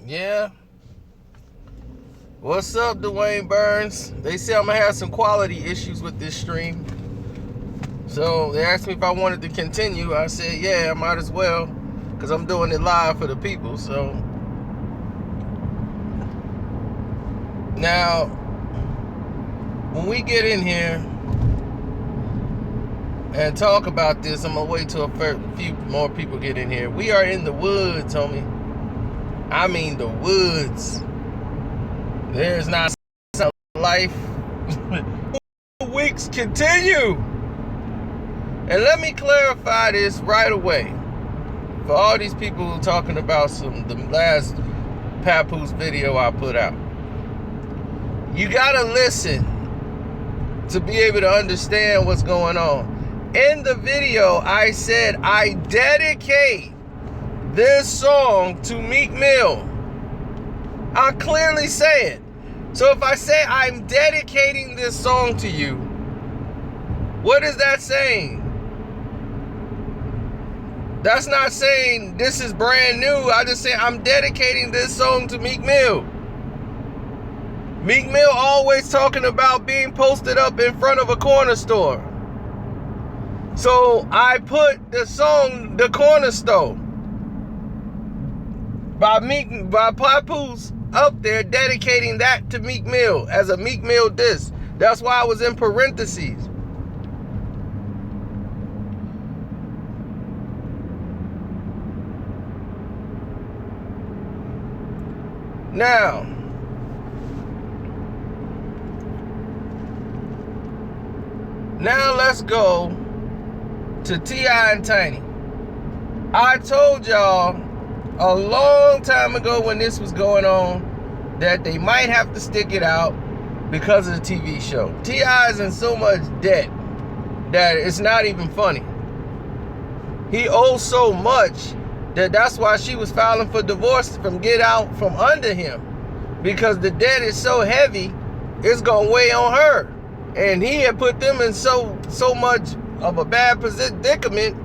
Yeah. What's up, Dwayne Burns? They say I'm gonna have some quality issues with this stream. So they asked me if I wanted to continue. I said, yeah, I might as well, because I'm doing it live for the people. So now, when we get in here and talk about this, I'm gonna wait till a few more people get in here. We are in the woods, homie. I mean the woods. There's not some life. Weeks continue. And let me clarify this right away. For all these people who are talking about the last Papoose video I put out. You gotta listen to be able to understand what's going on. In the video, I said I dedicate this song to Meek Mill. I clearly say it. So if I say I'm dedicating this song to you, what is that saying? That's not saying this is brand new. I just say I'm dedicating this song to Meek Mill. Meek Mill always talking about being posted up in front of a corner store. So I put the song The Corner Store by Papoose up there, dedicating that to Meek Mill as a Meek Mill diss. That's why I was in parentheses. Now, let's go to T.I. and Tiny. I told y'all a long time ago when this was going on that they might have to stick it out because of the TV show. T.I. is in so much debt that it's not even funny. He owes so much that's why she was filing for divorce from get out from under him, because the debt is so heavy, it's gonna weigh on her, and he had put them in so much of a bad predicament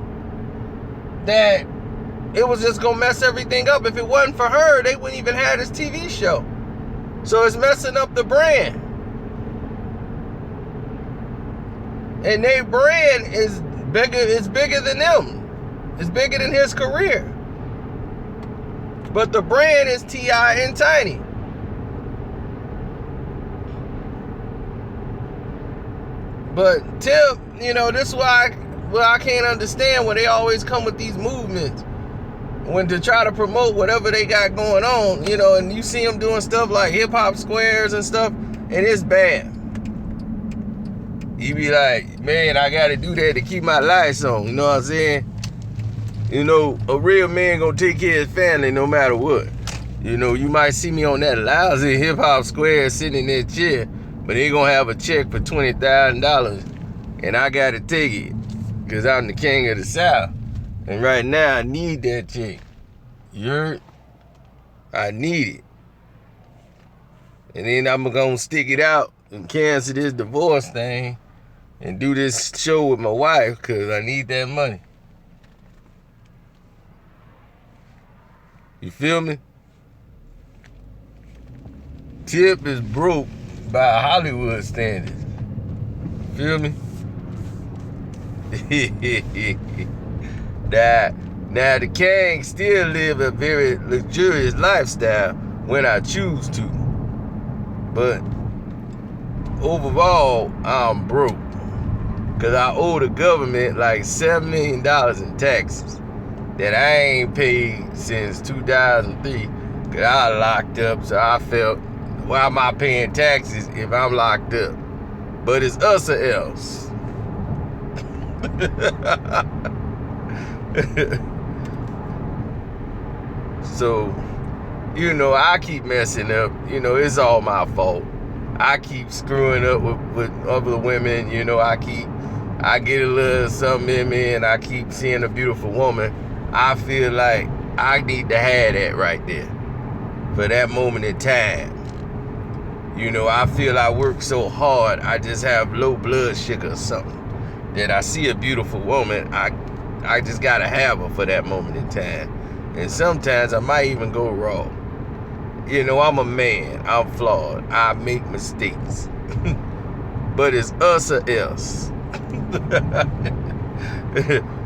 that it was just gonna mess everything up. If it wasn't for her, they wouldn't even have this TV show. So it's messing up the brand. And their brand is bigger. It's bigger than them. It's bigger than his career. But the brand is T.I. and Tiny. But Tip, this is why I can't understand when they always come with these movements. When to try to promote whatever they got going on, and you see them doing stuff like hip-hop squares and stuff, and it's bad. You be like, man, I gotta do that to keep my lights on, you know what I'm saying? A real man gonna take care of his family no matter what. You might see me on that lousy hip-hop square sitting in that chair, but they gonna have a check for $20,000, and I gotta take it, because I'm the king of the South. And right now, I need that check. I need it. And then I'm gonna stick it out and cancel this divorce thing and do this show with my wife, because I need that money. You feel me? Tip is broke by Hollywood standards. Feel me? Now the king still live a very luxurious lifestyle when I choose to. But overall, I'm broke. Because I owe the government like $7 million in taxes that I ain't paid since 2003. Because I locked up, so I felt, why am I paying taxes if I'm locked up? But it's us or else. So, I keep messing up. It's all my fault. I keep screwing up with other women. I get a little something in me and I keep seeing a beautiful woman. I feel like I need to have that right there for that moment in time. I feel I work so hard, I just have low blood sugar or something. That I see a beautiful woman, I just gotta have her for that moment in time. And sometimes I might even go raw. You know, I'm a man. I'm flawed. I make mistakes. But it's us or else.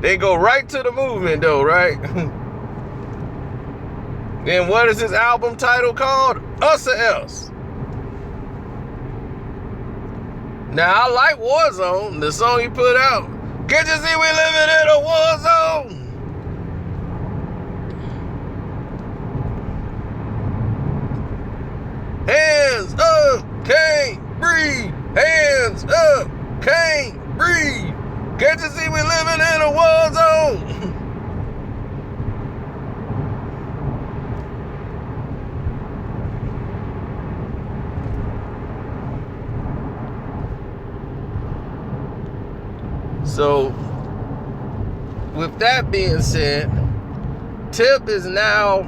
They go right to the movement though, right? Then what is his album title called? Us or Else. Now I like Warzone, the song he put out. Can't you see we living in a war zone? Hands up, can't breathe. Hands up, can't breathe. Can't you see we living in a war zone? So, with that being said, Tip is now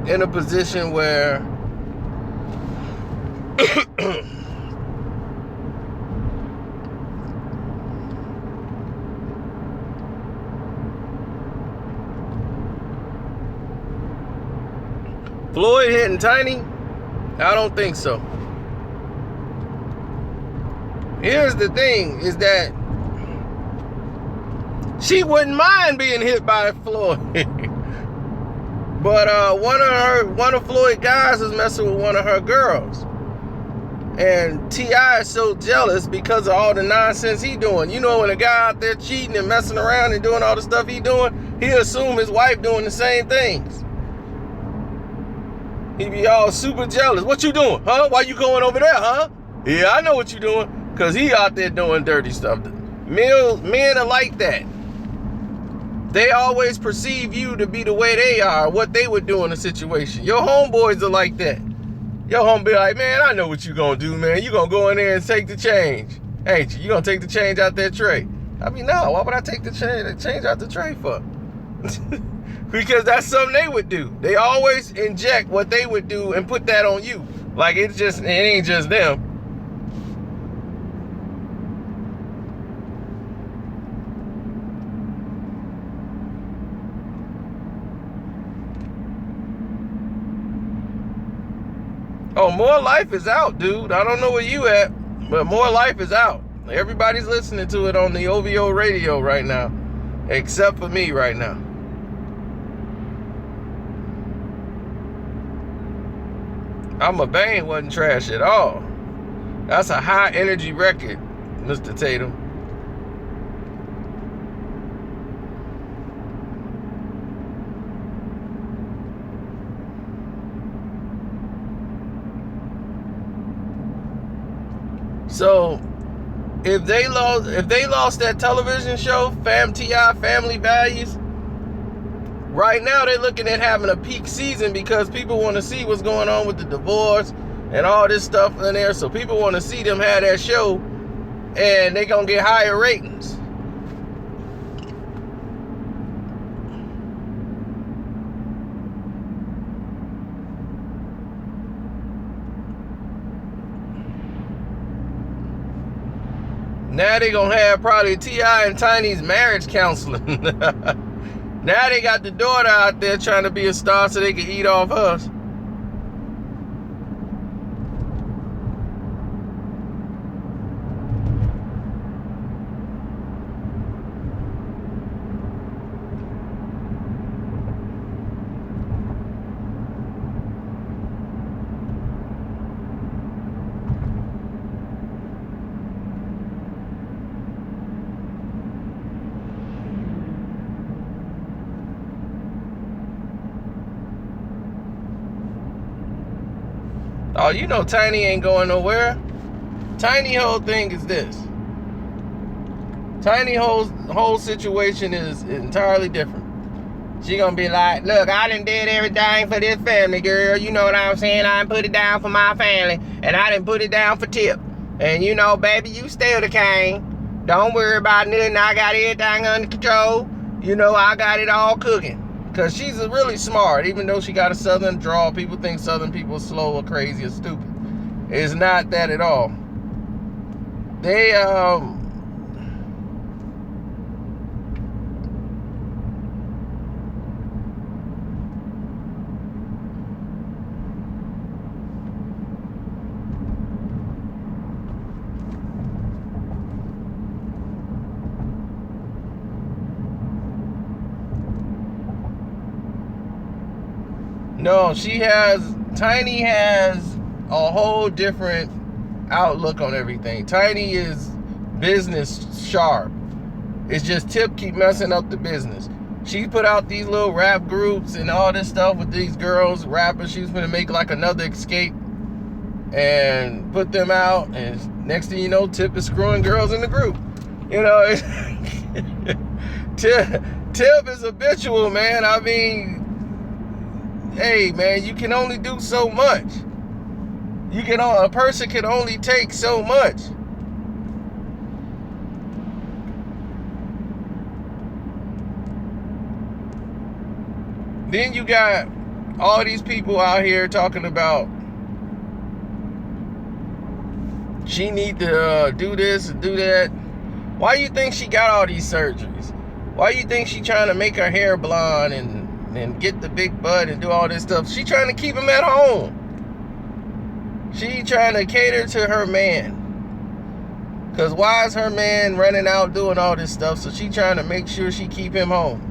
in a position where Floyd hitting Tiny? I don't think so. Here's the thing, is that she wouldn't mind being hit by Floyd. But one of Floyd's guys is messing with one of her girls. And T.I. is so jealous because of all the nonsense he doing. You know, when a guy out there cheating and messing around and doing all the stuff he doing, he assume his wife doing the same things. He be all super jealous. What you doing? Huh? Why you going over there, huh? Yeah, I know what you doing. Because he out there doing dirty stuff. Men are like that. They always perceive you to be the way they are, what they would do in a situation. Your homeboys are like that. Your homie be like, man, I know what you gonna do, man. You gonna go in there and take the change, ain't you? You gonna take the change out that tray. I mean, no, why would I take the change out the tray for? Because that's something they would do. They always inject what they would do and put that on you. Like it ain't just them. Oh, More Life is out, dude. I don't know where you at, but More Life is out. Everybody's listening to it on the OVO radio right now, except for me right now. I'm Bang wasn't trash at all. That's a high energy record, Mr. Tatum. So, if they lost that television show, T.I. Family Values, right now they're looking at having a peak season because people want to see what's going on with the divorce and all this stuff in there. So people want to see them have that show, and they're gonna get higher ratings. Now they gonna have probably T.I. and Tiny's marriage counseling. Now they got the daughter out there trying to be a star so they can eat off us. Oh, you know Tiny ain't going nowhere. Tiny whole thing is this. Tiny whole situation is entirely different. She gonna be like, look, I done did everything for this family, girl. You know what I'm saying? I done put it down for my family, and I done put it down for Tip. And you know, baby, you still the king. Don't worry about nothing. I got everything under control. You know, I got it all cooking. Because she's really smart, even though she got a southern drawl. People think southern people are slow or crazy or stupid. It's not that at all. They, No, Tiny has a whole different outlook on everything. Tiny is business sharp. It's just Tip keep messing up the business. She put out these little rap groups and all this stuff with these girls, rappers. She was going to make like another Escape and put them out. And next thing you know, Tip is screwing girls in the group. You know, Tip is habitual, man. I mean, hey, man, you can only do so much. A person can only take so much. Then you got all these people out here talking about she need to do this and do that. Why you think she got all these surgeries? Why you think she trying to make her hair blonde and get the big butt and do all this stuff? She trying to keep him at home. She trying to cater to her man. Because why is her man running out doing all this stuff? So she trying to make sure she keep him home.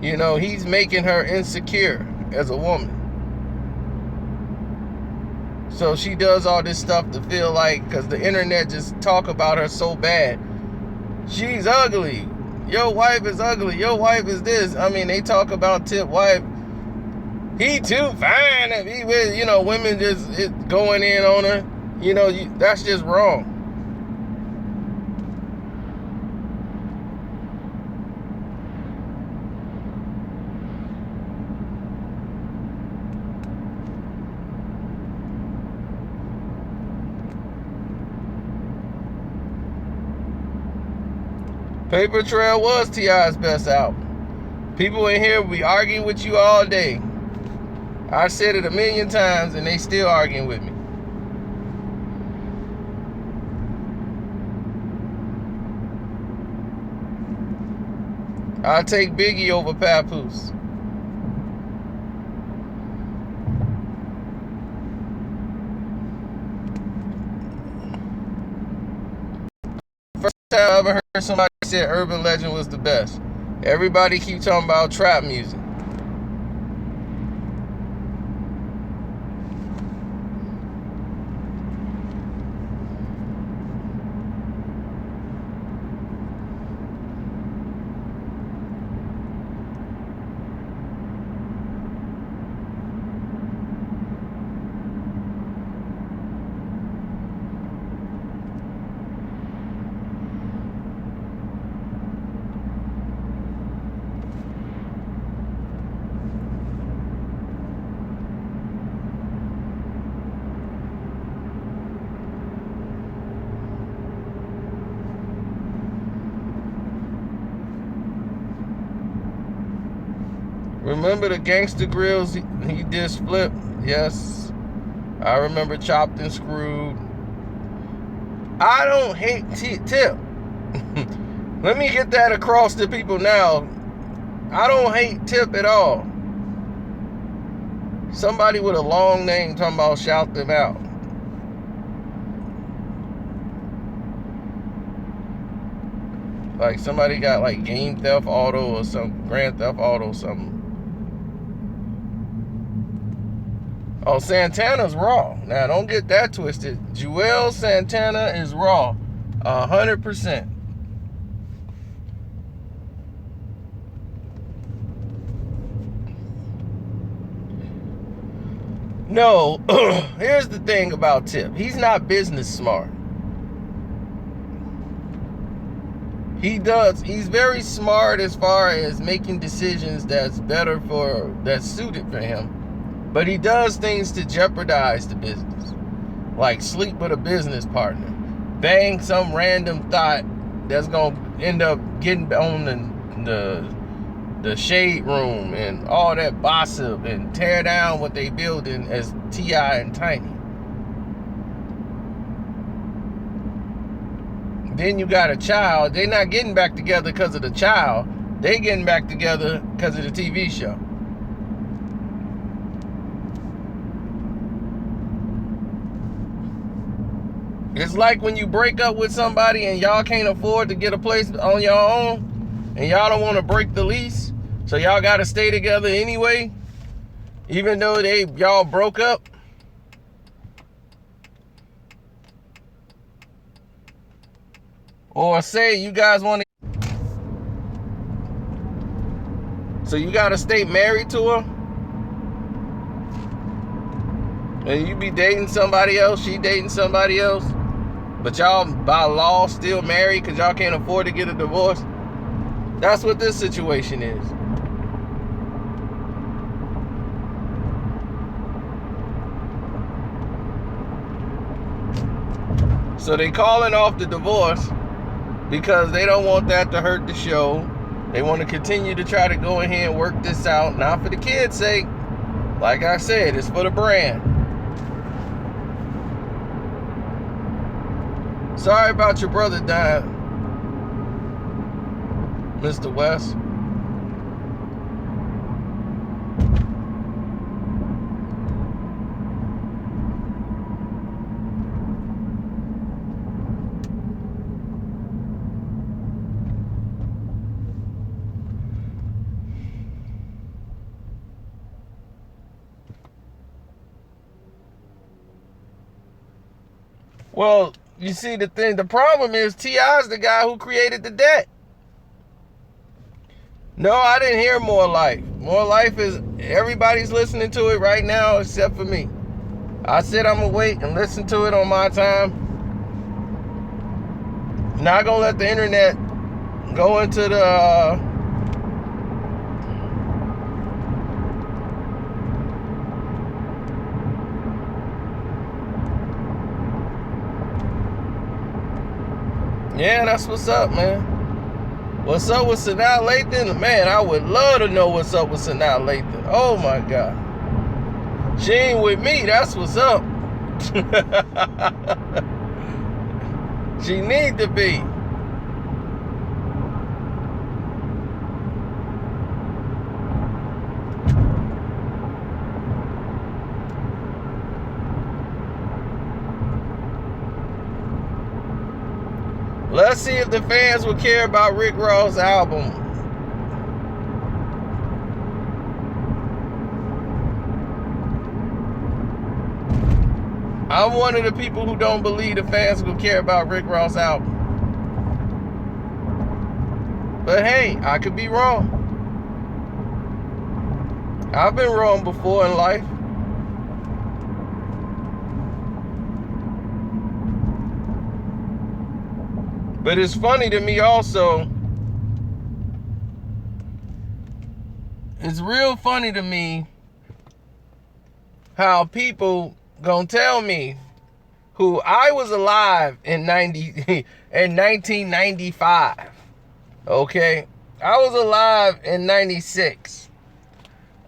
You know, he's making her insecure as a woman. So she does all this stuff to feel like, because the internet just talk about her so bad. She's ugly. Your wife is ugly. Your wife is this. I mean, they talk about Tip wife. He too fine. If he with, you know, women just going in on her. You know, that's just wrong. Paper Trail was T.I.'s best album. People in here be arguing with you all day. I said it 1,000,000 times and they still arguing with me. I'll take Biggie over Papoose. First time I ever heard somebody say Urban Legend was the best. Everybody keep talking about trap music. Remember the Gangsta Grills he did split? Yes. I remember Chopped and Screwed. I don't hate Tip. Let me get that across to people now. I don't hate Tip at all. Somebody with a long name talking about shout them out. Like somebody got like Game Theft Auto or some Grand Theft Auto or something. Oh, Santana's raw. Now, don't get that twisted. Juelz Santana is raw. 100%. No, here's the thing about Tip. He's not business smart. He's very smart as far as making decisions that's suited for him. But he does things to jeopardize the business. Like sleep with a business partner. Bang some random thought that's going to end up getting on the shade room and all that gossip and tear down what they building as T.I. and Tiny. Then you got a child. They're not getting back together because of the child. They getting back together because of the TV show. It's like when you break up with somebody and y'all can't afford to get a place on your own. and y'all don't want to break the lease, so y'all got to stay together anyway, even though y'all broke up? Or say you guys want to, so you got to stay married to her, and you be dating somebody else, she dating somebody else, but y'all by law still married because y'all can't afford to get a divorce? That's what this situation is. So they calling off the divorce because they don't want that to hurt the show. They want to continue to try to go ahead and work this out. Not for the kids' sake. Like I said, it's for the brand. Sorry about your brother dying, Mr. West. Well, you see, the problem is T.I.'s the guy who created the debt. No, I didn't hear More Life. More Life is, everybody's listening to it right now except for me. I said I'm going to wait and listen to it on my time. Not going to let the internet go into the... Yeah, that's what's up, man. What's up with Sanaa Lathan? Man, I would love to know what's up with Sanaa Lathan. Oh my God. She ain't with me, that's what's up. She need to be. Let's see if the fans will care about Rick Ross' album. I'm one of the people who don't believe the fans will care about Rick Ross' album. But hey, I could be wrong. I've been wrong before in life. But it's funny to me also. It's real funny to me how people gonna tell me who I was alive in 1995. Okay? I was alive in 96.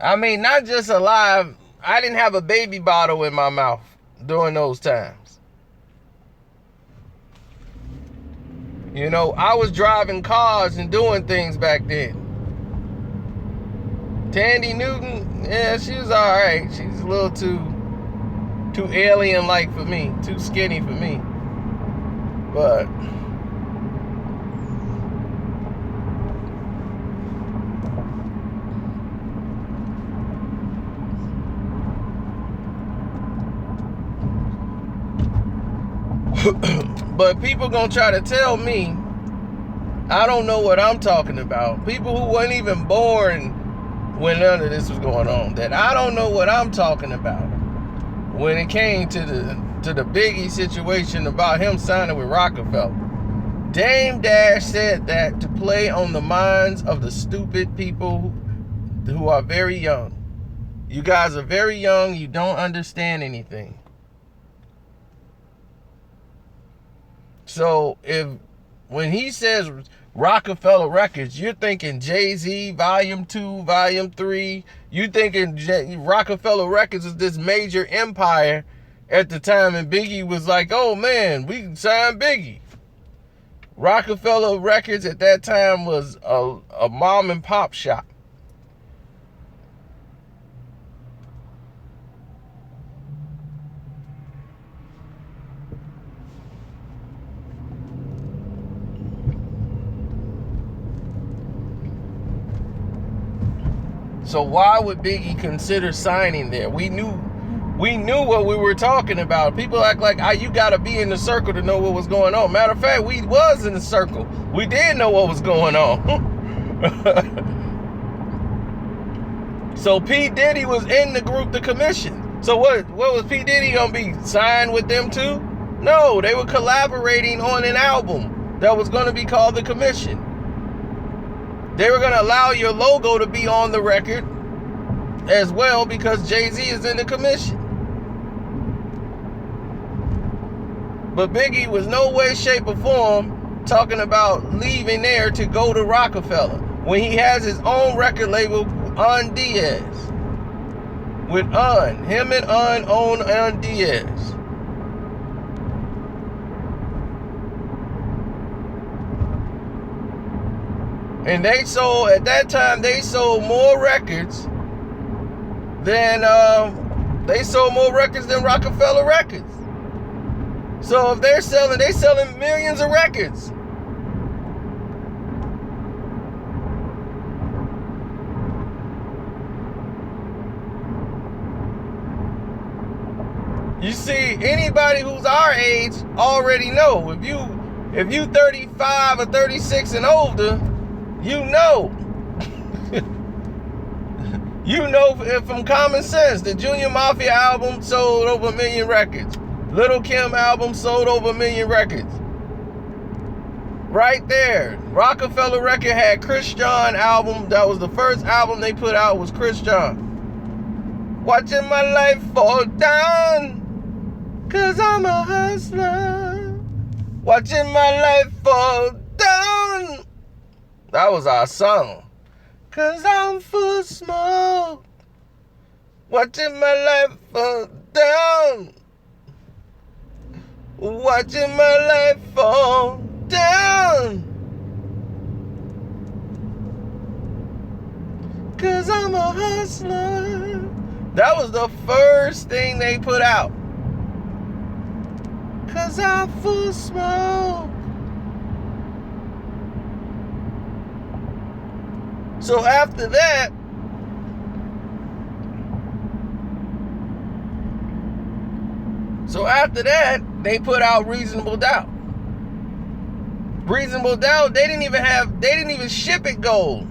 I mean, not just alive, I didn't have a baby bottle in my mouth during those times. You know, I was driving cars and doing things back then. Tandy Newton, yeah, she was alright. She's a little too alien-like for me, too skinny for me. But but people gonna try to tell me I don't know what I'm talking about. People who weren't even born when none of this was going on, that I don't know what I'm talking about when it came to the Biggie situation about him signing with Rockefeller. Dame Dash said that to play on the minds of the stupid people who are very young. You guys are very young, you don't understand anything. So when he says Rockefeller Records, you're thinking Jay-Z Volume 2, Volume 3. You thinking Rockefeller Records is this major empire at the time, and Biggie was like, oh man, we can sign Biggie. Rockefeller Records at that time was a mom and pop shop. So why would Biggie consider signing there? We knew what we were talking about. People act like you gotta be in the circle to know what was going on. Matter of fact, we was in the circle. We did know what was going on. So P. Diddy was in the group, the commission. So what was P. Diddy gonna be signed with them too? No, they were collaborating on an album that was gonna be called The Commission. They were gonna allow your logo to be on the record as well because Jay-Z is in the commission. But Biggie was no way, shape, or form talking about leaving there to go to Rockefeller when he has his own record label, Diaz. With him and own Diaz. And they sold, at that time, they sold more records than Rockefeller Records. So if they're selling millions of records. You see, anybody who's our age already know. If you 35 or 36 and older, you know. You know from Common Sense, the Junior Mafia album sold over 1 million records. Little Kim album sold over 1 million records. Right there. Rockefeller Record had Chris John album. That was the first album they put out, was Chris John. Watching my life fall down, 'cause I'm a hustler. Watching my life fall down. That was our song. 'Cause I'm full of smoke. Watching my life fall down. Watching my life fall down. 'Cause I'm a hustler. That was the first thing they put out. 'Cause I'm full of smoke. So after that, they put out Reasonable Doubt. Reasonable Doubt, they didn't even ship it gold.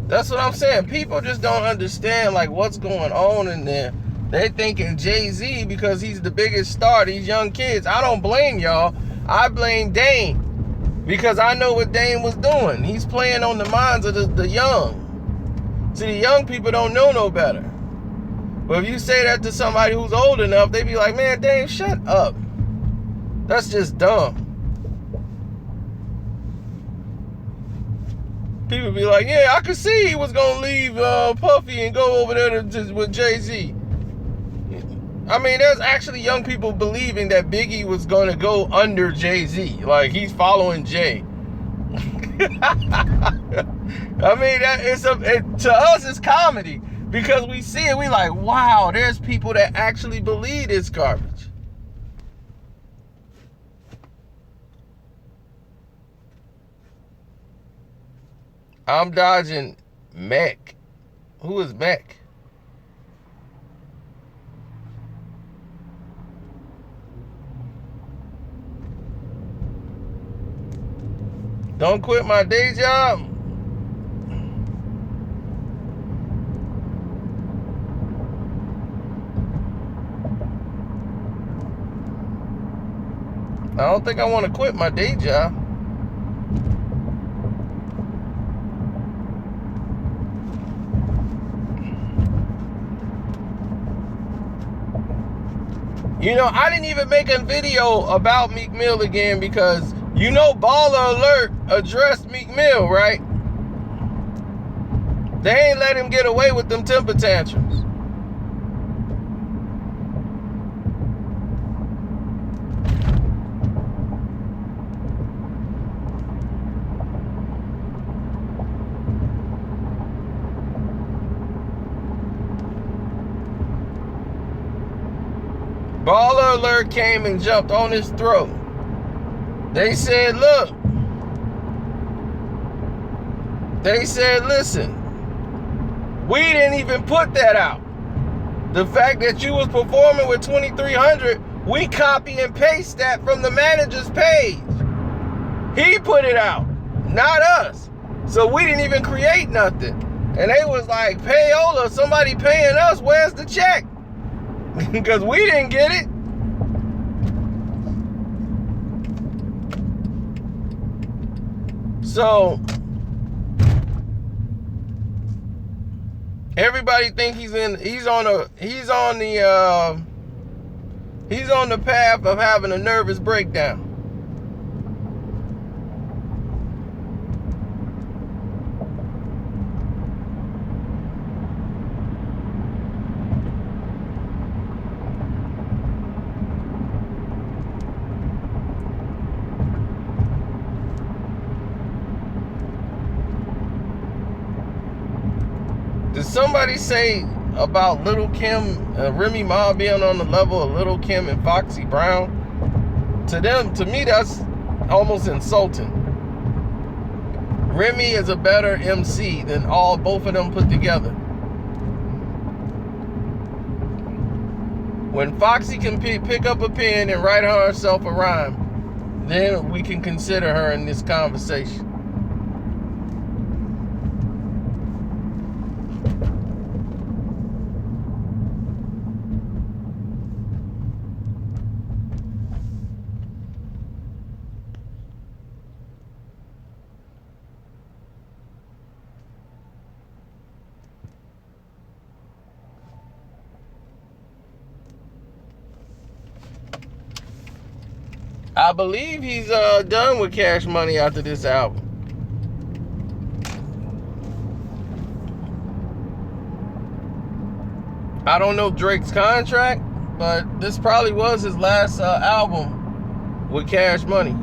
That's what I'm saying. People just don't understand like what's going on in there. They thinking Jay-Z because he's the biggest star. These young kids. I don't blame y'all. I blame Dame because I know what Dame was doing. He's playing on the minds of the young. See, the young people don't know no better. But if you say that to somebody who's old enough, they be like, man, Dame, shut up. That's just dumb. People be like, yeah, I could see he was going to leave Puffy and go over there with Jay-Z. I mean, there's actually young people believing that Biggie was going to go under Jay-Z. Like, he's following Jay. I mean, to us, it's comedy. Because we see it, we like, wow, there's people that actually believe this garbage. I'm dodging Mech. Who is Mech? Don't quit my day job. I don't think I want to quit my day job. You know, I didn't even make a video about Meek Mill again because, you know, Baller Alert addressed Meek Mill, right? They ain't let him get away with them temper tantrums. Baller Alert came and jumped on his throat. They said, look. They said, listen. We didn't even put that out. The fact that you was performing with 2300, we copy and paste that from the manager's page. He put it out, not us. So we didn't even create nothing. And they was like, payola, somebody paying us, where's the check? Because we didn't get it. So everybody think he's on the path of having a nervous breakdown. Did somebody say about Little Kim, Remy Ma being on the level of Little Kim and Foxy Brown? To me, that's almost insulting. Remy is a better MC than both of them put together. When Foxy can pick up a pen and write herself a rhyme, then we can consider her in this conversation. I believe he's done with Cash Money after this album. I don't know Drake's contract, but this probably was his last album with Cash Money.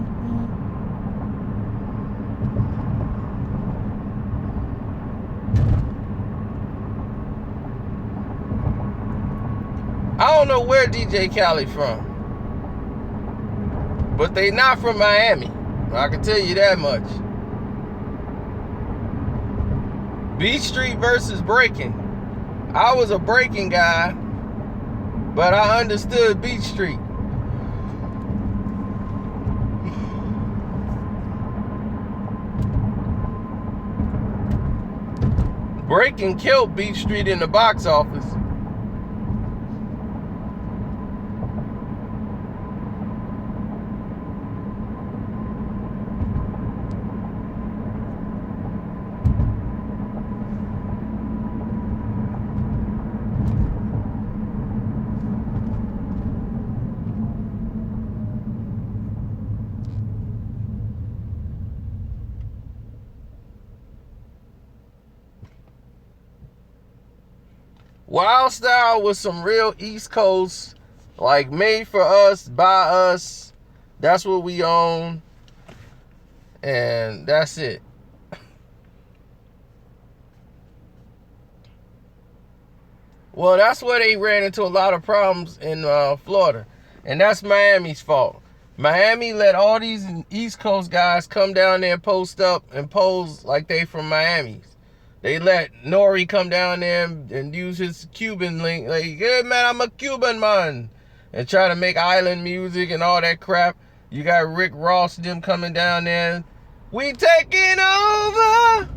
I don't know where DJ Khaled from, but they not from Miami. I can tell you that much. Beat Street versus breaking. I was a breaking guy, but I understood Beat Street. Breaking killed Beat Street in the box office. Wild Style was some real East Coast, like made for us, by us. That's what we own. And that's it. Well, that's where they ran into a lot of problems in Florida. And that's Miami's fault. Miami let all these East Coast guys come down there and post up and pose like they from Miami. They let Nori come down there and use his Cuban link. Like, yeah, man, I'm a Cuban man. And try to make island music and all that crap. You got Rick Ross and them coming down there. We taking over.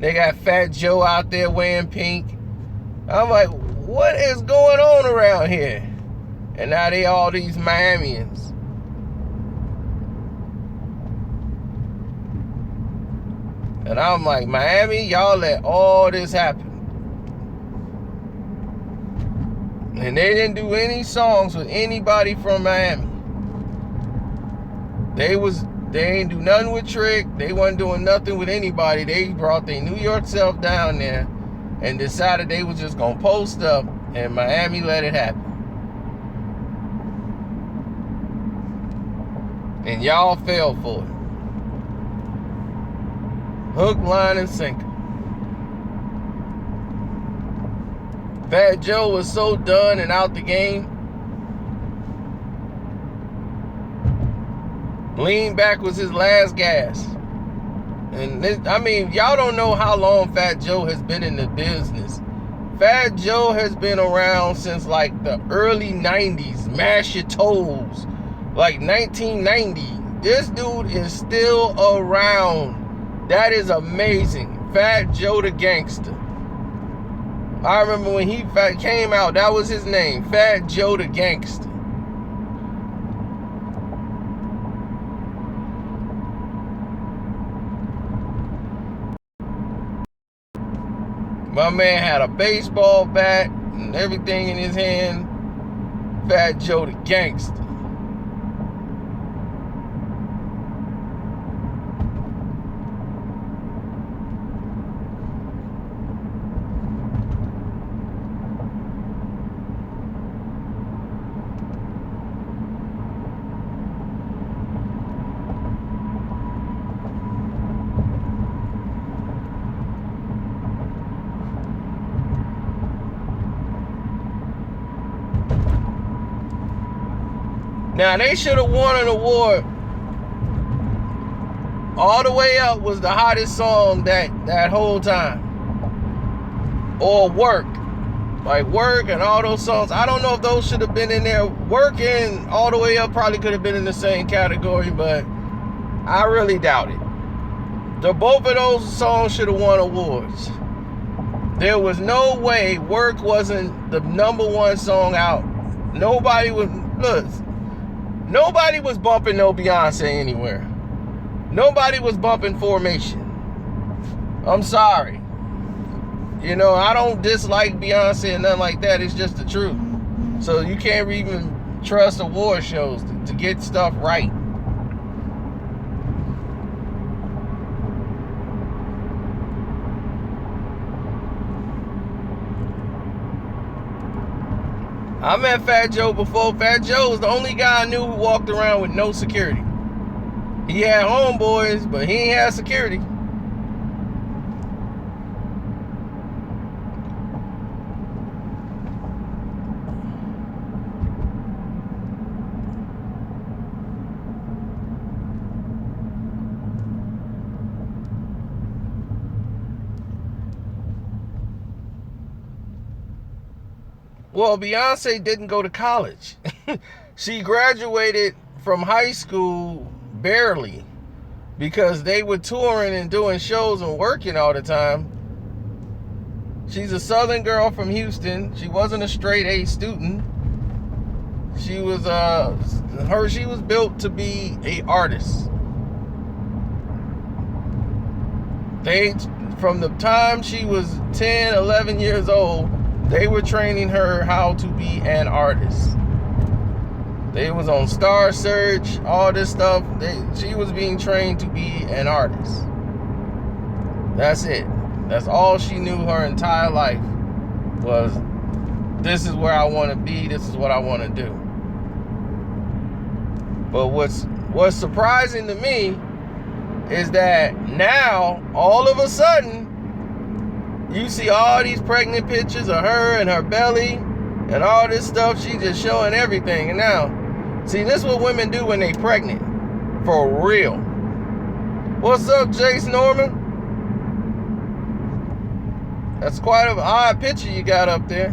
They got Fat Joe out there wearing pink. I'm like, what is going on around here? And now they all these Miamians. And I'm like, Miami, y'all let all this happen. And they didn't do any songs with anybody from Miami. They ain't do nothing with Trick. They wasn't doing nothing with anybody. They brought their New York self down there and decided they was just gonna post up, and Miami let it happen. And y'all fell for it. Hook, line, and sinker. Fat Joe was so done and out the game. Lean Back was his last gas. And I mean, y'all don't know how long Fat Joe has been in the business. Fat Joe has been around since like the early 90s. Mash Your Toes. Like 1990. This dude is still around. That is amazing. Fat Joe the Gangster. I remember when he came out, that was his name. Fat Joe the Gangster. My man had a baseball bat and everything in his hand. Fat Joe the Gangster. Now, they should have won an award. All the Way Up was the hottest song that whole time. Or Work. Like Work and all those songs. I don't know if those should have been in there. Work and All the Way Up probably could have been in the same category, but I really doubt it. Both of those songs should have won awards. There was no way Work wasn't the #1 song out. Nobody was bumping no Beyonce anywhere. Nobody was bumping Formation. I'm sorry. You know, I don't dislike Beyonce and nothing like that. It's just the truth. So you can't even trust award shows to get stuff right. I met Fat Joe before. Fat Joe was the only guy I knew who walked around with no security. He had homeboys, but he ain't had security. Well, Beyonce didn't go to college. She graduated from high school barely because they were touring and doing shows and working all the time. She's a Southern girl from Houston. She wasn't a straight A student. She was she was built to be a artist. From the time she was 10, 11 years old, they were training her how to be an artist. They was on Star Search, all this stuff. She was being trained to be an artist. That's it. That's all she knew her entire life was, this is where I want to be, this is what I want to do. But what's surprising to me is that now, all of a sudden, you see all these pregnant pictures of her and her belly and all this stuff. She just showing everything. And now, see, this is what women do when they pregnant. For real. What's up, Jace Norman? That's quite an odd picture you got up there.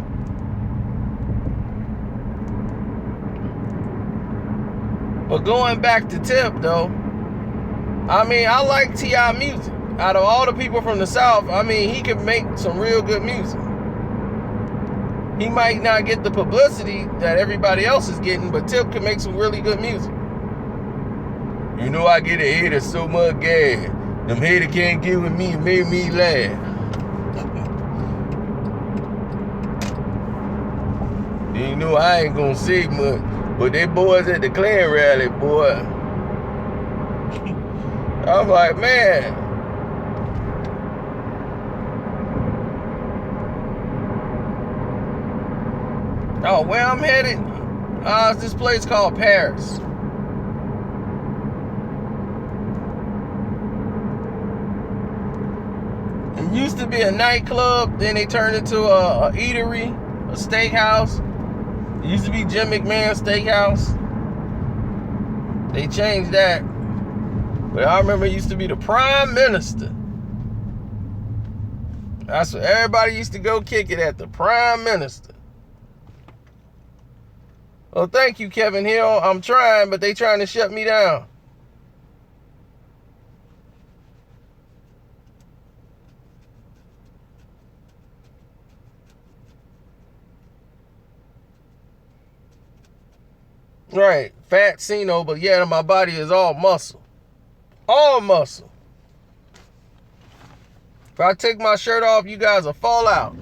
But going back to Tip, though, I mean, I like T.I. music. Out of all the people from the South, I mean, he can make some real good music. He might not get the publicity that everybody else is getting, but Tip can make some really good music. You know, I get a hater so much gas. Them haters can't get with me and make me laugh. You know, I ain't gonna say much, but they boys at the Klan rally, boy. I'm like, man. Oh, where I'm headed? It's this place called Paris. It used to be a nightclub, then they turned it to a eatery, a steakhouse. It used to be Jim McMahon's Steakhouse. They changed that. But I remember he used to be the prime minister. That's what everybody used to go kick it at, the prime minister. Oh, thank you, Kevin Hill. I'm trying, but they trying to shut me down. Right, fat Cino, but yeah, my body is all muscle. All muscle. If I take my shirt off, you guys will fall out.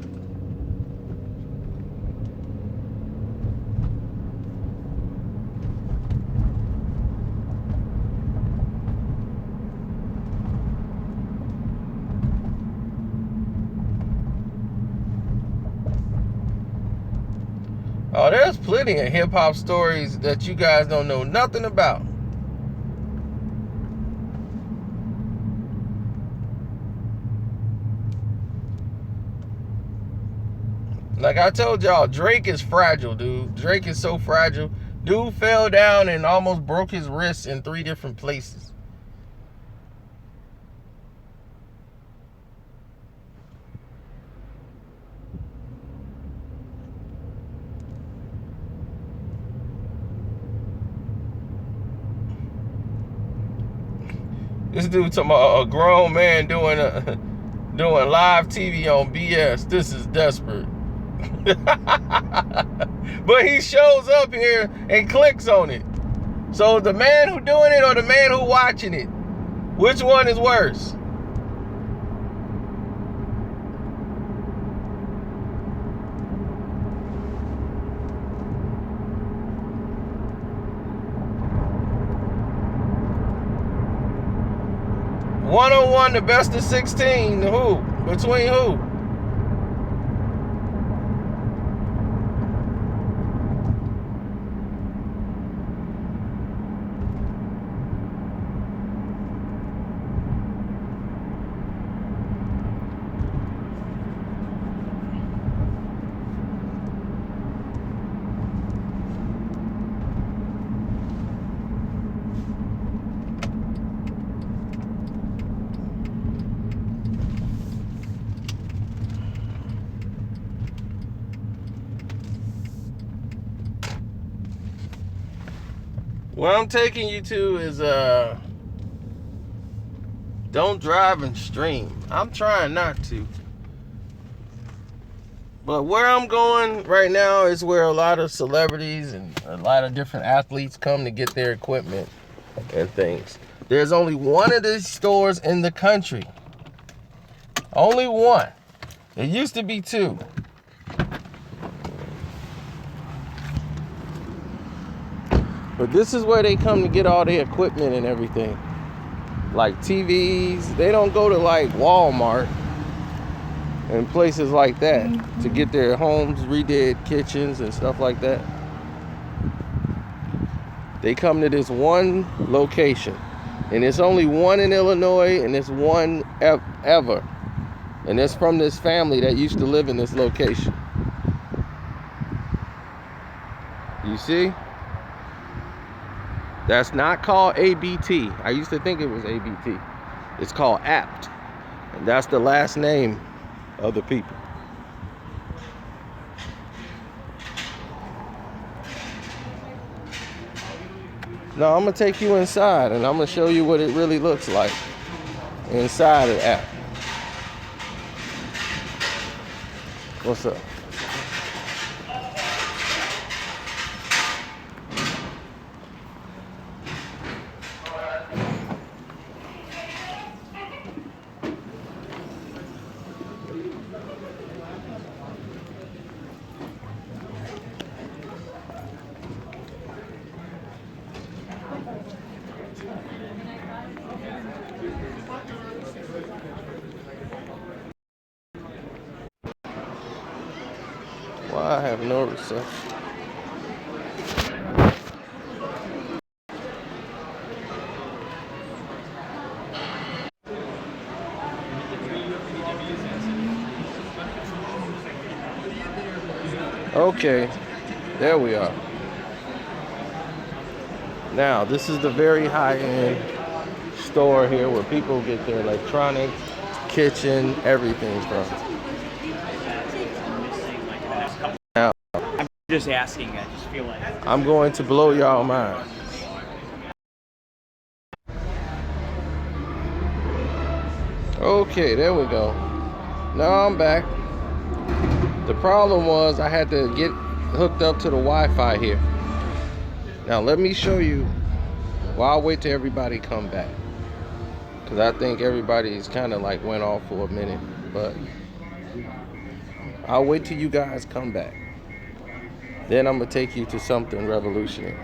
Oh, there's plenty of hip-hop stories that you guys don't know nothing about. Like I told y'all, Drake is fragile, dude. Drake is so fragile. Dude fell down and almost broke his wrist in 3 different places. This dude talking about a grown man doing live TV on BS. This is desperate. But he shows up here and clicks on it. So the man who doing it or the man who watching it? Which one is worse? One-on-one, the best of 16. Who? Between who? Where I'm taking you to is don't drive and stream. I'm trying not to. But where I'm going right now is where a lot of celebrities and a lot of different athletes come to get their equipment and things. There's only one of these stores in the country. Only one. It used to be 2. But this is where they come to get all their equipment and everything. Like TVs. They don't go to like Walmart and places like that to get their homes redid, kitchens and stuff like that. They come to this one location. And it's only one in Illinois, and it's one ever. And it's from this family that used to live in this location. You see? That's not called ABT. I used to think it was ABT. It's called Apt. And that's the last name of the people. Now I'm going to take you inside and I'm going to show you what it really looks like inside of Apt. What's up? Why I have no reception? Okay, there we are. Now, this is the very high-end store here where people get their electronics, kitchen, everything from. Now, I'm just asking. I just feel like I'm going to blow y'all mind. Okay, there we go. Now I'm back. The problem was I had to get hooked up to the Wi-Fi here. Now let me show you. Well, I'll wait till everybody come back, because I think everybody's kind of like went off for a minute, but I'll wait till you guys come back. Then I'm gonna take you to something revolutionary.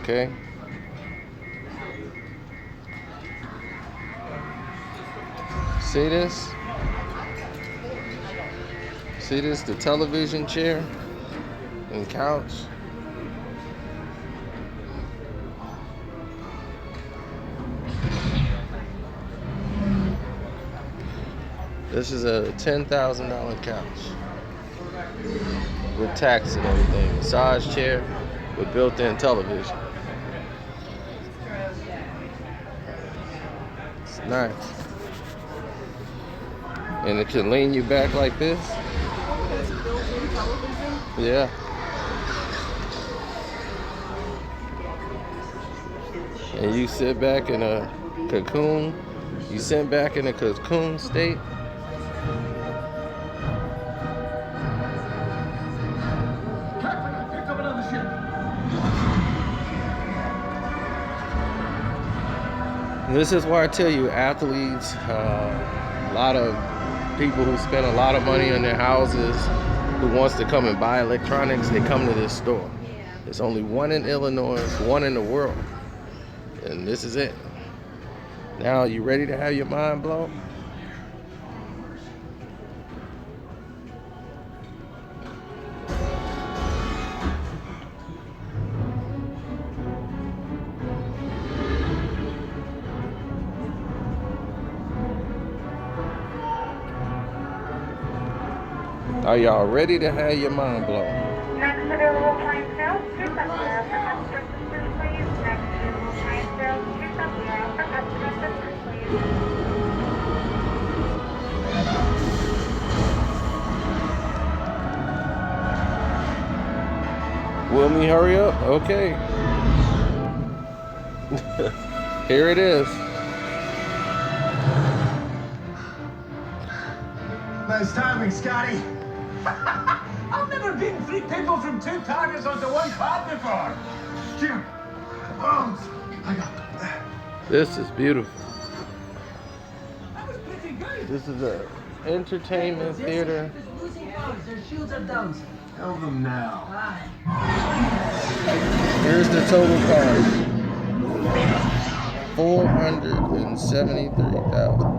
Okay? See this? See this? The television chair and couch. This is a $10,000 couch with tax and everything. Massage chair with built-in television. It's nice. And it can lean you back like this. Yeah. And you sit back in a cocoon. You sit back in a cocoon state. This is why I tell you, athletes, a lot of people who spend a lot of money on their houses, who wants to come and buy electronics, they come to this store. There's only one in Illinois, one in the world, and this is it. Now, you ready to have your mind blown? Are y'all ready to have your mind blown? Next available time sales, 270 for customer assistance, please. Next available time sales, 270 for customer assistance, please. Will me hurry up? Okay. Here it is. Nice timing, Scotty. I've never beaten 3 people from 2 targets onto 1 pad before. Jim, bones. I got that. This is beautiful. That was pretty good. This is a entertainment theater. Their shields are down. Tell them now. Here's the total cost. $473,000.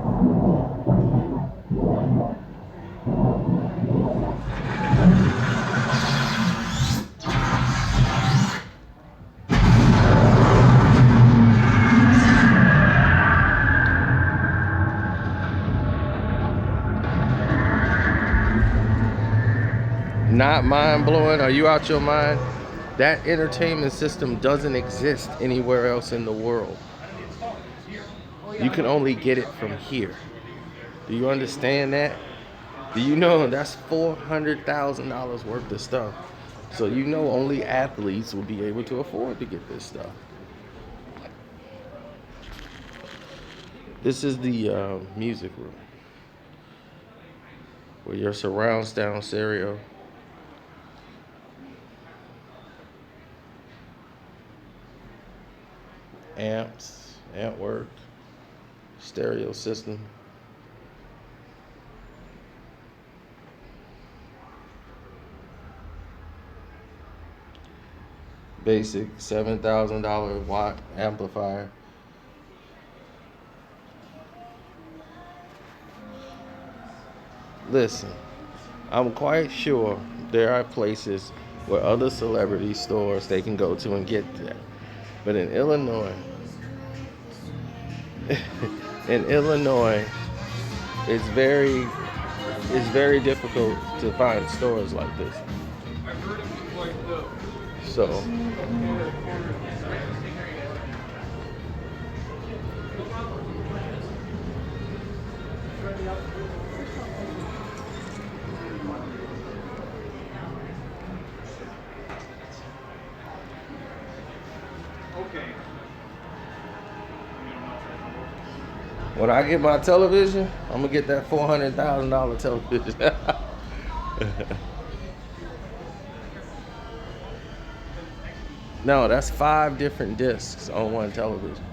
Not mind-blowing? Are you out your mind? That entertainment system doesn't exist anywhere else in the world. You can only get it from here. Do you understand that? Do you know that's $400,000 worth of stuff? So you know only athletes will be able to afford to get this stuff. This is the music room, where your surround sound stereo. Amps, amp work, stereo system. Basic $7,000 watt amplifier. Listen, I'm quite sure there are places where other celebrity stores they can go to and get that. But in Illinois, it's very difficult to find stores like this. So When I get my television, I'm gonna get that $400,000 television. No, that's 5 different discs on one television.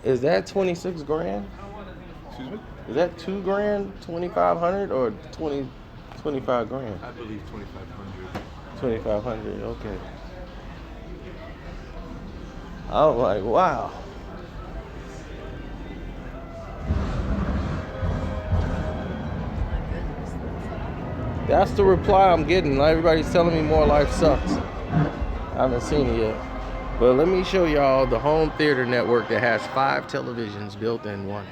Is that 26 grand? Excuse me? Is that 2 grand, 2,500 or 25 grand? I believe 2,500. 2,500, okay. I was like, wow. That's the reply I'm getting. Everybody's telling me More Life sucks. I haven't seen it yet. But let me show y'all the home theater network that has 5 televisions built in one.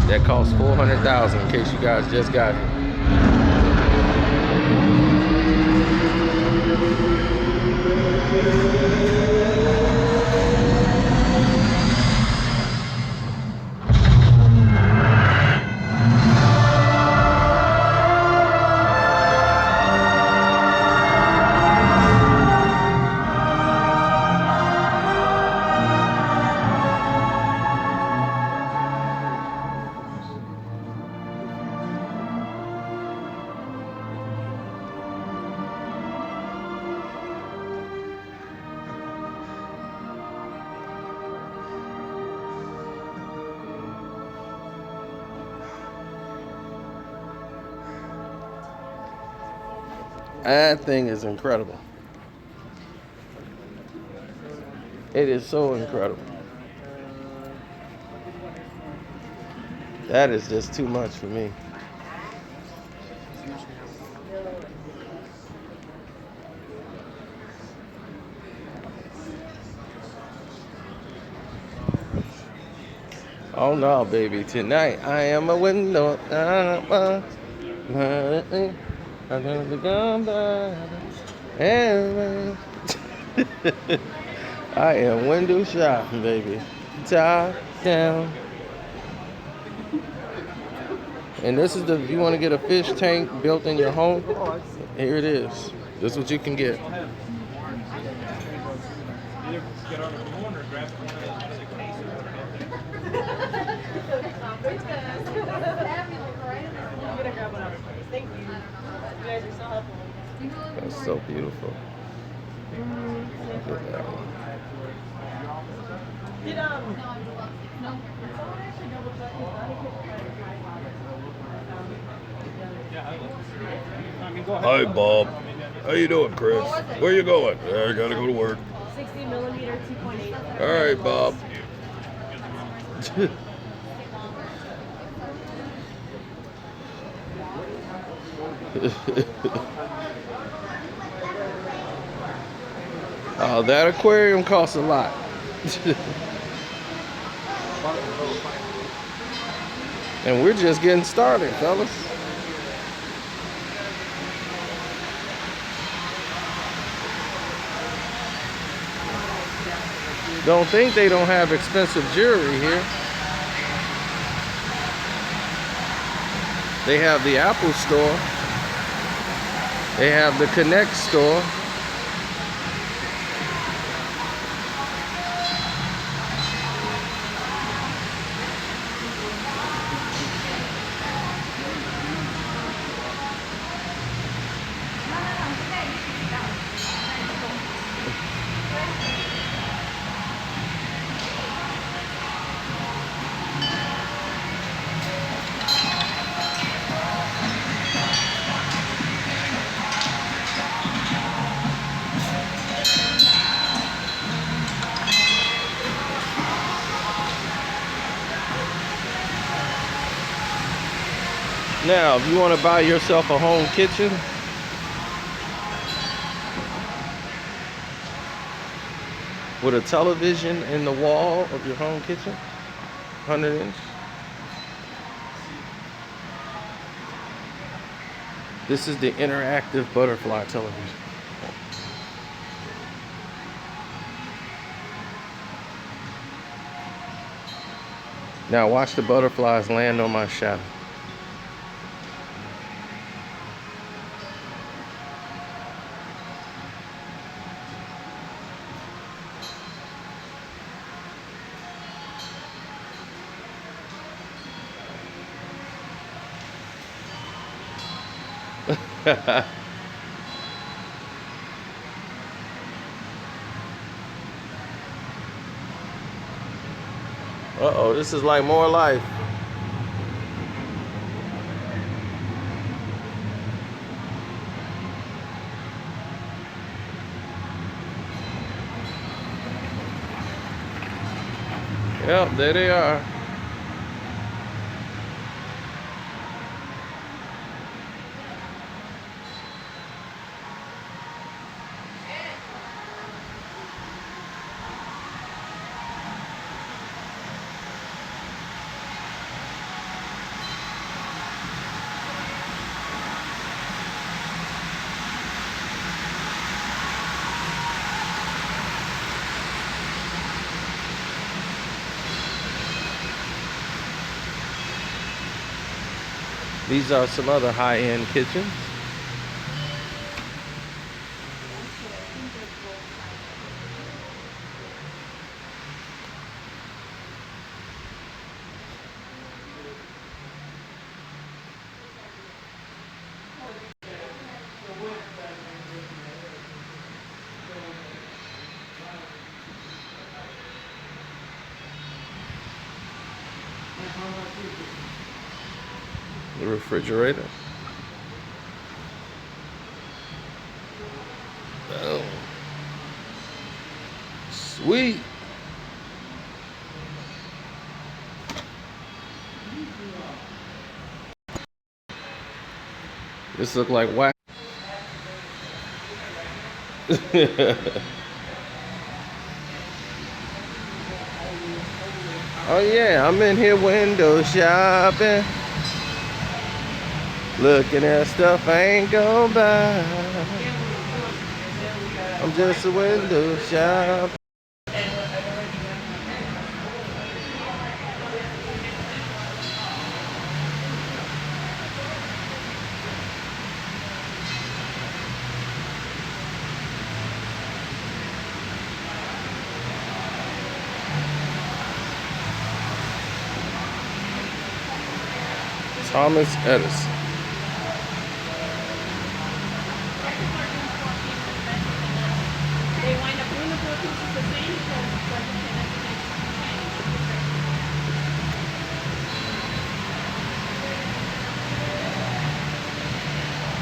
That costs $400,000 in case you guys just got it. That thing is incredible. It is so incredible. That is just too much for me. Oh no, baby, tonight I am a window. I'm gonna come back. I am window shopping, baby. Top down. And this is the, if you want to get a fish tank built in your home, here it is. This is what you can get. That's so beautiful. Look at that one. Hi, Bob. How you doing, Chris? Where you going? I gotta go to work. 60 millimeter 2.8. All right, Bob. Oh, that aquarium costs a lot. And we're just getting started, fellas. Don't think they don't have expensive jewelry here. They have the Apple store. They have the Connect store. Now, if you want to buy yourself a home kitchen, with a television in the wall of your home kitchen. 100-inch. This is the interactive butterfly television. Now watch the butterflies land on my shadow. Uh-oh, this is like more life. Yep, there they are. These are some other high-end kitchens. The refrigerator. Oh, sweet. This look like wax. Oh yeah, I'm in here window shopping. Looking at stuff I ain't gon' buy. I'm just a window shop. Thomas Edison. They wind up doing the four pieces the same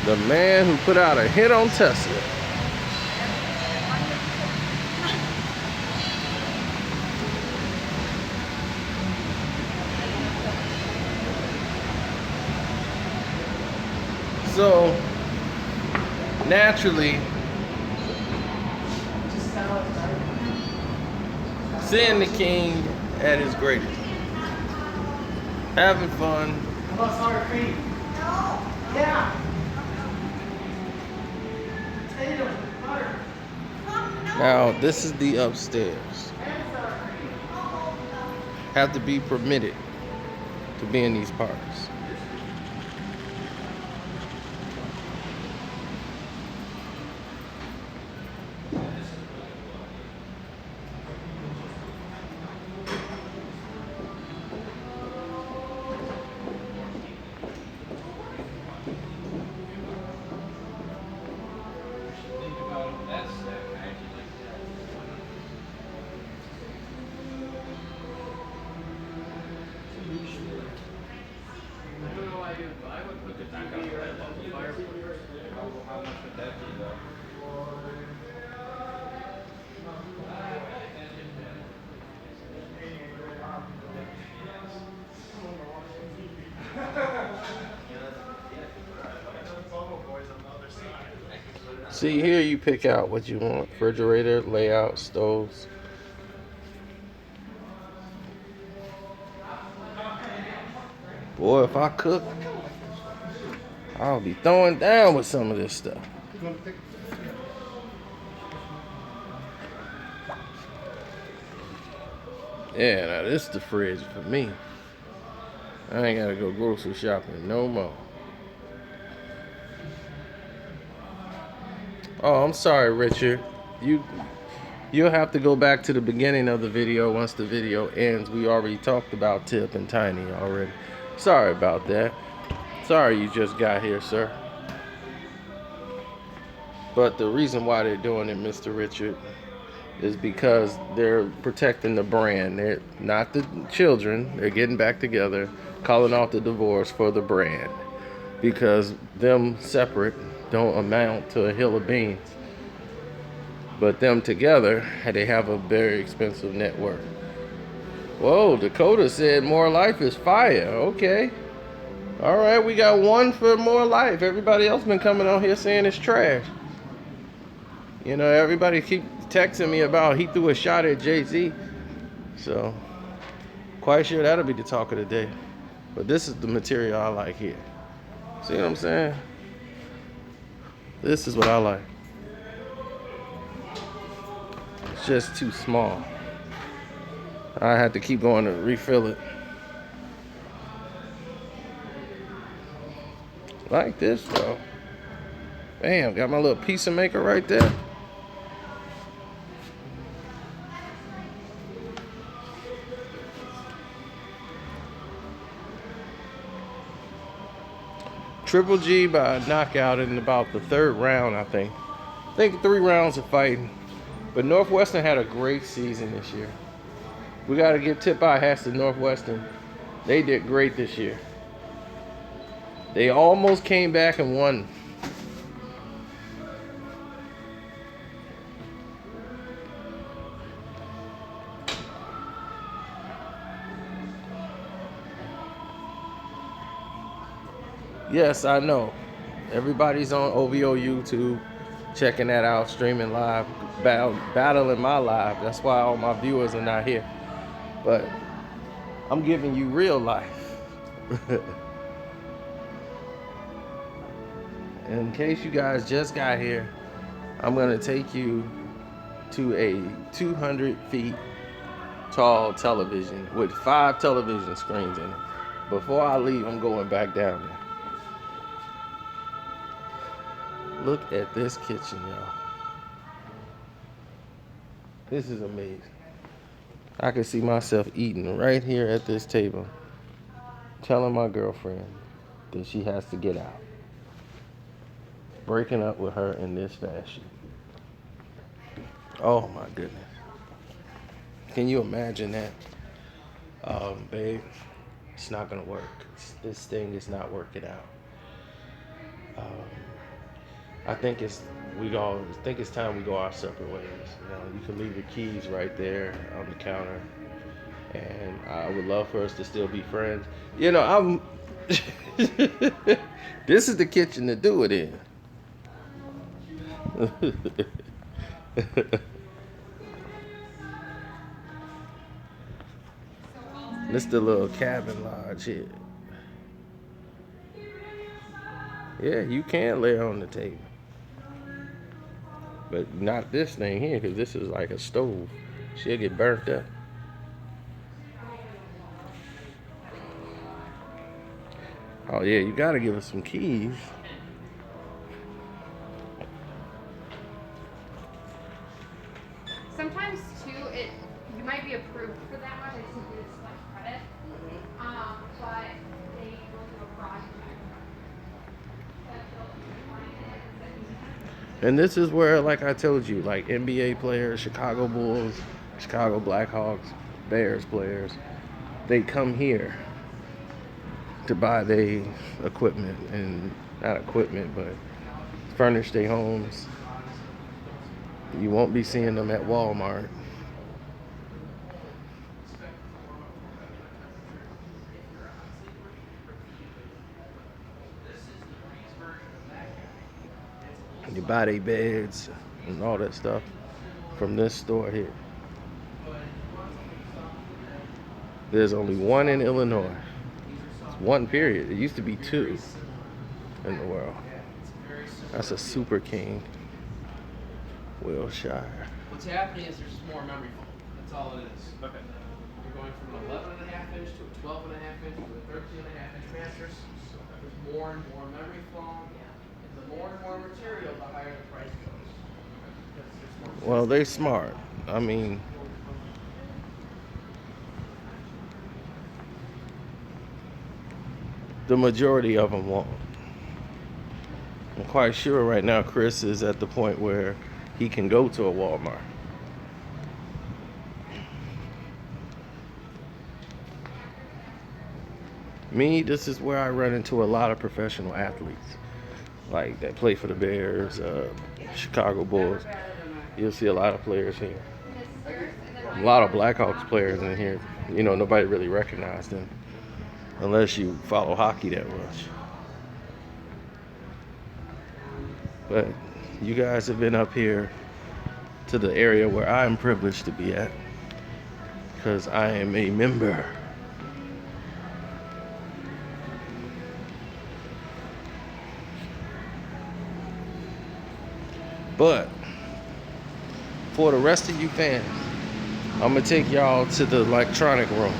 The man who put out a hit on Tesla. So, naturally, seeing the king at his greatest, having fun. Yeah. Now, this is the upstairs. Have to be permitted to be in these parks. See, here you pick out what you want. Refrigerator, layout, stoves. Boy, if I cook, I'll be throwing down with some of this stuff. Yeah, now this is the fridge for me. I ain't gotta go grocery shopping no more. Oh, I'm sorry, Richard. You'll have to go back to the beginning of the video once the video ends. We already talked about Tip and Tiny already. Sorry about that. Sorry you just got here, sir. But the reason why they're doing it, Mr. Richard, is because they're protecting the brand. They're not the children. They're getting back together, calling off the divorce for the brand. Because them separate don't amount to a hill of beans. But them together, they have a very expensive net worth. Whoa, Dakota said More Life is fire. Okay. All right, we got one for More Life. Everybody else been coming on here saying it's trash. You know, everybody keep texting me about he threw a shot at Jay-Z. So, quite sure that'll be the talk of the day. But this is the material I like here. See what I'm saying? This is what I like. It's just too small. I had to keep going to refill it. Like this, though. Bam, got my little pizza maker right there. Triple G by knockout in about the third round, I think. I think 3 rounds of fighting. But Northwestern had a great season this year. We got to give tip our hats to Northwestern. They did great this year. They almost came back and won. Yes, I know. Everybody's on OVO YouTube, checking that out, streaming live, battling my live. That's why all my viewers are not here. But I'm giving you real life. In case you guys just got here, I'm going to take you to a 200 feet tall television with 5 television screens in it. Before I leave, I'm going back down there. Look at this kitchen, y'all. This is amazing. I can see myself eating right here at this table, telling my girlfriend that she has to get out. Breaking up with her in this fashion. Oh my goodness. Can you imagine that? Babe, it's not gonna work. This thing is not working out. I think it's time we go our separate ways. You know, you can leave the keys right there on the counter, and I would love for us to still be friends. You know, I'm. This is the kitchen to do it in. This the little cabin lodge here. Yeah, you can lay on the table. But not this thing here, because this is like a stove. She'll get burnt up. Oh yeah, you gotta give us some keys. Sometimes too, you might be approved for that much. It's just like credit, but they go through a fraud check. And this is where, like I told you, like NBA players, Chicago Bulls, Chicago Blackhawks, Bears players, they come here to buy their equipment, and not equipment, but furnish their homes. You won't be seeing them at Walmart. You buy their beds and all that stuff from this store here. There's only one in Illinois. It's one period. It used to be 2 in the world. That's a Super King. Wilshire. What's happening is there's just more memory foam. That's all it is. Okay. You're going from an 11.5 inch to a 12.5 inch to a 13.5 inch mattress. There's more and more memory foam. And the more and more material, the higher the price goes. Well, they smart. I mean, the majority of them won't. I'm quite sure right now Chris is at the point where he can go to a Walmart. Me, this is where I run into a lot of professional athletes, like that play for the Bears, Chicago Bulls. You'll see a lot of players here. A lot of Blackhawks players in here. You know, nobody really recognized them unless you follow hockey that much. But you guys have been up here to the area where I am privileged to be at because I am a member. But for the rest of you fans, I'm gonna take y'all to the electronic room.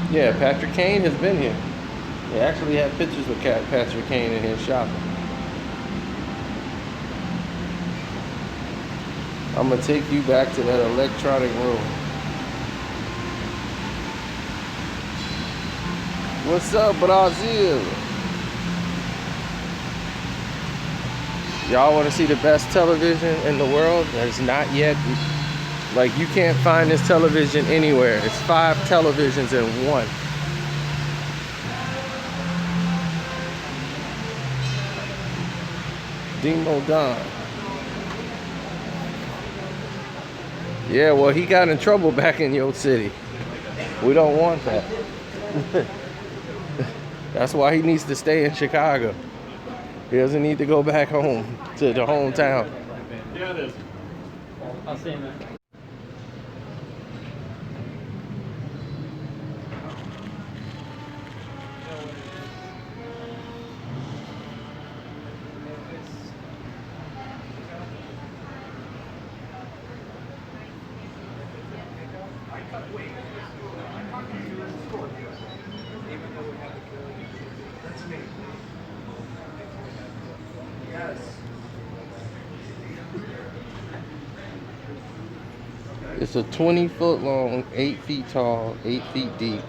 Yeah, Patrick Kane has been here. They actually had pictures with Patrick Kane in here shopping. I'm gonna take you back to that electronic room. What's up, Brazil? Y'all want to see the best television in the world that is not yet, like, you can't find this television anywhere. It's 5 televisions in one. Demo Don. Yeah, well, he got in trouble back in your city. We don't want that. That's why he needs to stay in Chicago. He doesn't need to go back home to the hometown. Yeah, it is. I'll see you, man. It's a 20-foot long, 8 feet tall, 8 feet deep,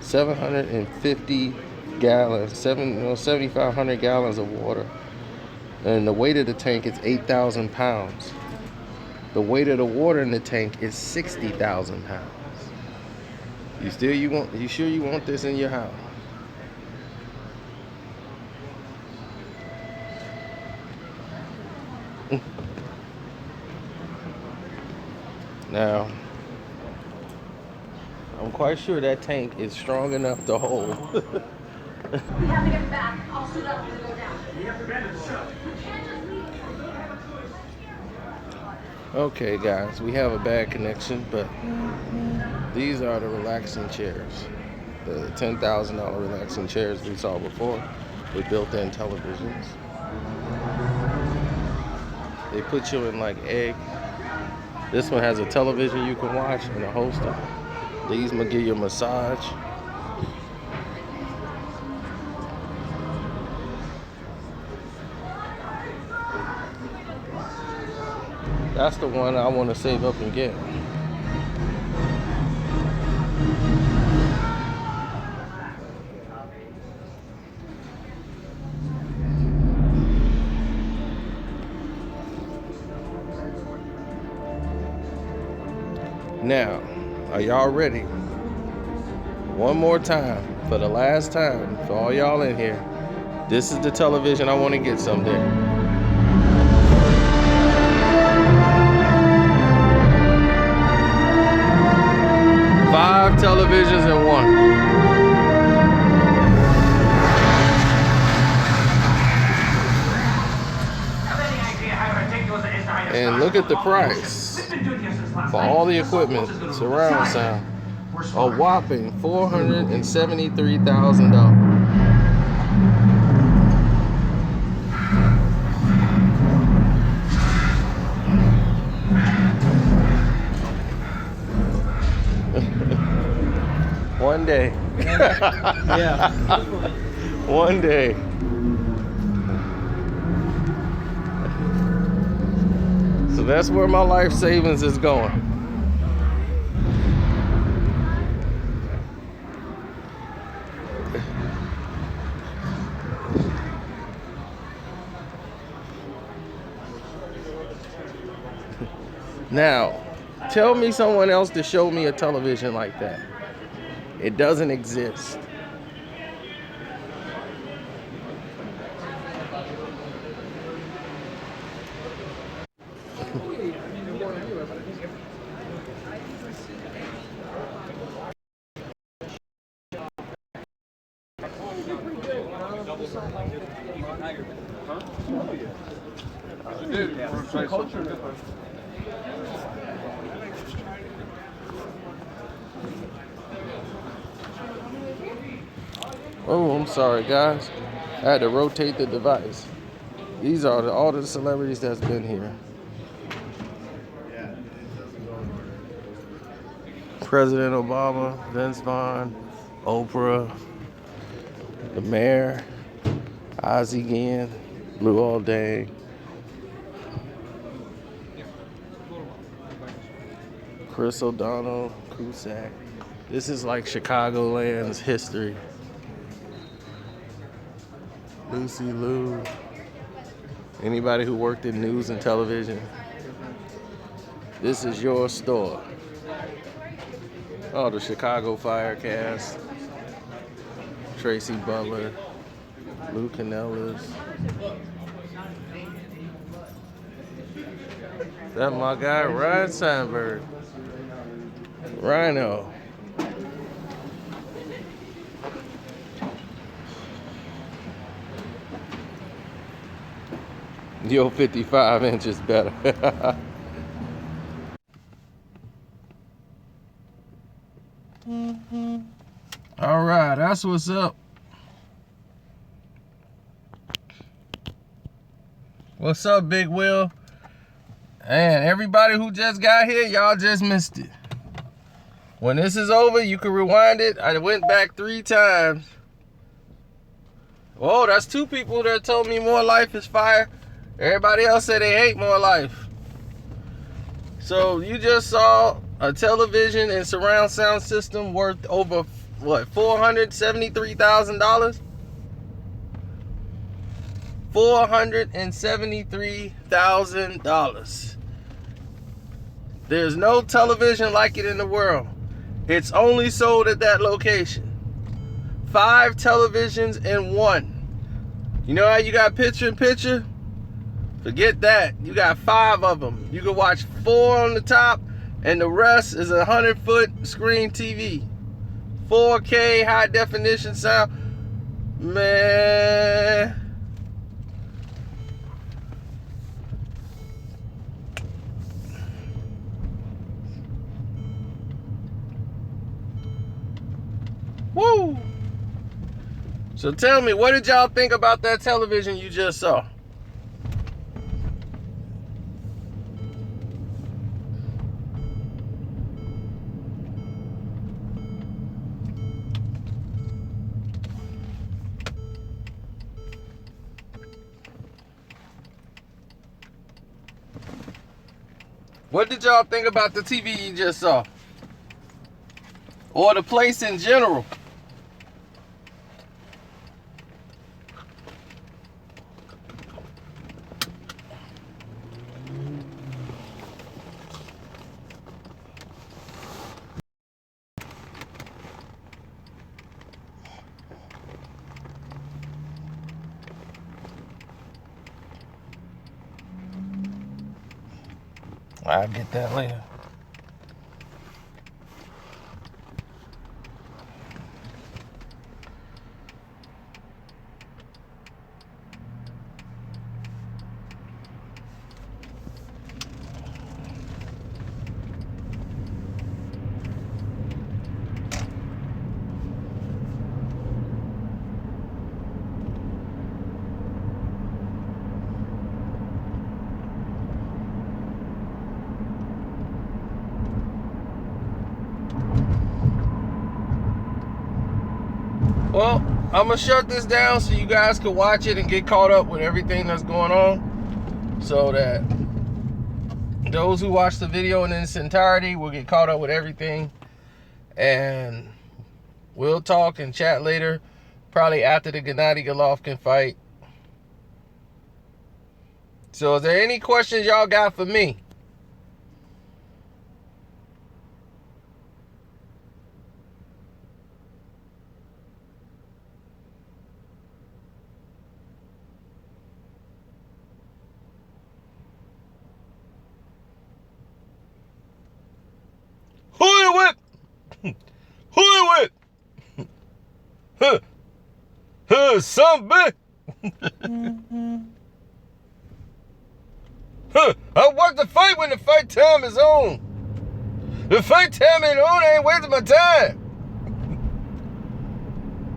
750 gallons, 7,500 gallons of water. And the weight of the tank is 8,000 pounds. The weight of the water in the tank is 60,000 pounds. You sure you want this in your house? Now, I'm quite sure that tank is strong enough to hold. We have to get back. I'll suit up and go down. Okay, guys, we have a bad connection, but these are the relaxing chairs. The $10,000 relaxing chairs we saw before with built-in televisions. They put you in like egg. This one has a television you can watch and a holster. These will give you a massage. That's the one I want to save up and get. Now, are y'all ready? One more time, for the last time, for all y'all in here. This is the television I want to get someday. Five televisions in one. And look at the price for all the equipment, surround sound. A whopping $473,000. One day. Yeah. One day. So that's where my life savings is going. Now, tell me someone else to show me a television like that. It doesn't exist. Oh, I'm sorry, guys. I had to rotate the device. These are all the celebrities that's been here. President Obama, Vince Vaughn, Oprah, the mayor, Ozzie Guillen, Blue All Day, Chris O'Donnell, Cusack. This is like Chicagoland's history. Lucy Liu. Anybody who worked in news and television. This is your store. Oh, the Chicago Fire cast. Tracy Butler. Lou Canellas. That's my guy, Ryan Sandberg. Rhino. Your 55 inches better. All right, that's what's up. What's up, Big Will? And everybody who just got here, y'all just missed it. When this is over, you can rewind it. I went back 3 times. Whoa, that's 2 people that told me More Life is fire. Everybody else said they hate More Life. So you just saw a television and surround sound system worth over, what, $473,000? $473,000. There's no television like it in the world. It's only sold at that location. 5 televisions in one. You know how you got picture in picture? Forget that. You got 5 of them. You can watch 4 on the top, and the rest is a 100-foot screen TV. 4K high definition sound. Man. Woo! So tell me, what did y'all think about that television you just saw? What did y'all think about the TV you just saw? Or the place in general? I'll get that later. Well, I'm going to shut this down so you guys can watch it and get caught up with everything that's going on. So that those who watch the video in its entirety will get caught up with everything. And we'll talk and chat later. Probably after the Gennady Golovkin fight. So is there any questions y'all got for me? Who you with? Who you with? Somebody. I watch the fight when the fight time is on. The fight time ain't on, I ain't wasting my time.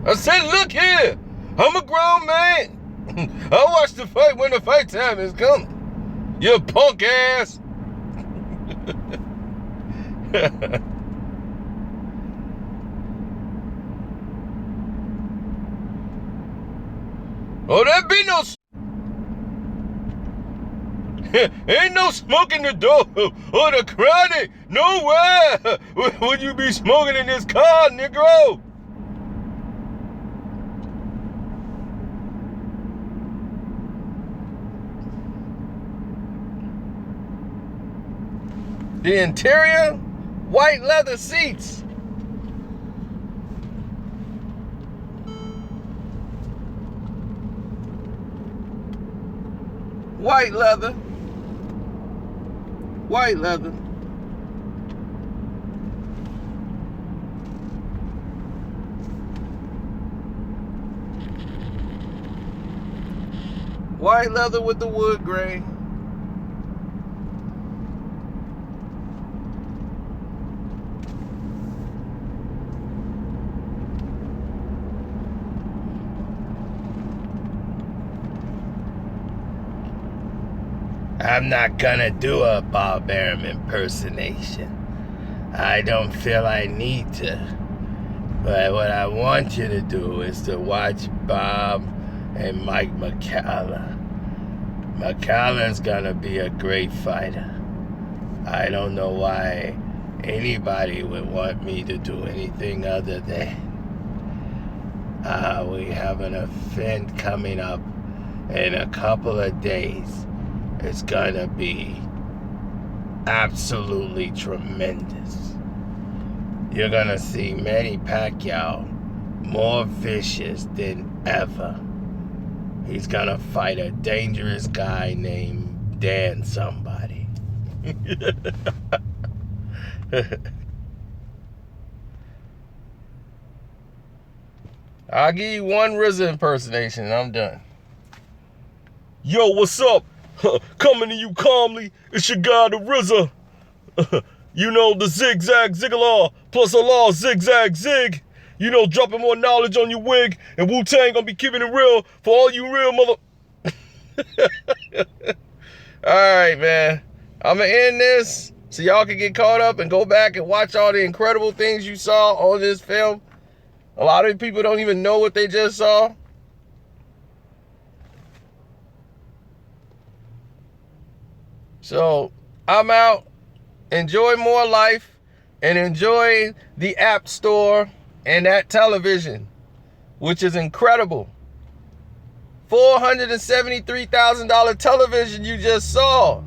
I said, look here, I'm a grown man. I watch the fight when the fight time is coming. You punk ass. Oh, there be no... Ain't no smoking the door or the chronic. Nowhere would you be smoking in this car, Negro. The interior, white leather seats. White leather. White leather. White leather with the wood grain. I'm not gonna do a Bob Arum impersonation. I don't feel I need to. But what I want you to do is to watch Bob and Mike McCalla. McCalla's gonna be a great fighter. I don't know why anybody would want me to do anything other than we have an event coming up in a couple of days. It's gonna be absolutely tremendous. You're gonna see Manny Pacquiao more vicious than ever. He's gonna fight a dangerous guy named Dan somebody. I'll give you one RZA impersonation and I'm done. Yo, what's up? Coming to you calmly, it's your guy the RZA. You know, the zigzag zigalaw plus a law zigzag zig. You know, dropping more knowledge on your wig, and Wu-Tang gonna be keeping it real for all you real mother... Alright, man. I'm gonna end this so y'all can get caught up and go back and watch all the incredible things you saw on this film. A lot of people don't even know what they just saw. So, I'm out. Enjoy more life and enjoy the App Store and that television, which is incredible. $473,000 television you just saw.